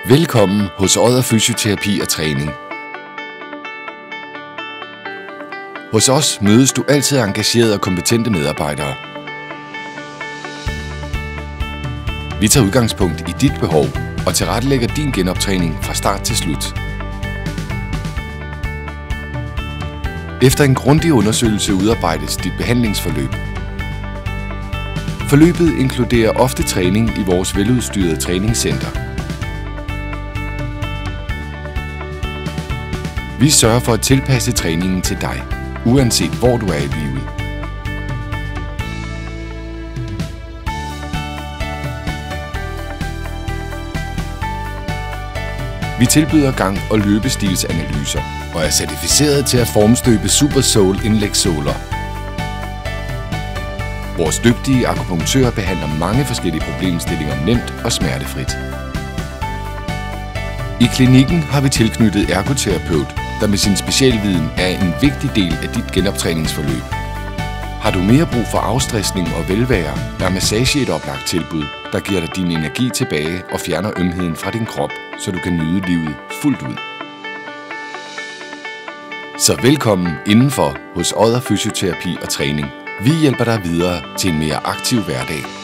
Velkommen hos Odder Fysioterapi og Træning. Hos os mødes du altid engagerede og kompetente medarbejdere. Vi tager udgangspunkt i dit behov og tilrettelægger din genoptræning fra start til slut. Efter en grundig undersøgelse udarbejdes dit behandlingsforløb. Forløbet inkluderer ofte træning i vores veludstyrede træningscenter. Vi sørger for at tilpasse træningen til dig, uanset hvor du er i livet. Vi tilbyder gang- og løbestilsanalyser og er certificeret til at formstøbe Super Sole indlægssåler. Vores dygtige akupunktører behandler mange forskellige problemstillinger nemt og smertefrit. I klinikken har vi tilknyttet ergoterapeut, der med sin specialviden er en vigtig del af dit genoptræningsforløb. Har du mere brug for afstressning og velvære, er massage et oplagt tilbud, der giver dig din energi tilbage og fjerner ømheden fra din krop, så du kan nyde livet fuldt ud. Så velkommen indenfor hos Odder Fysioterapi og Træning. Vi hjælper dig videre til en mere aktiv hverdag.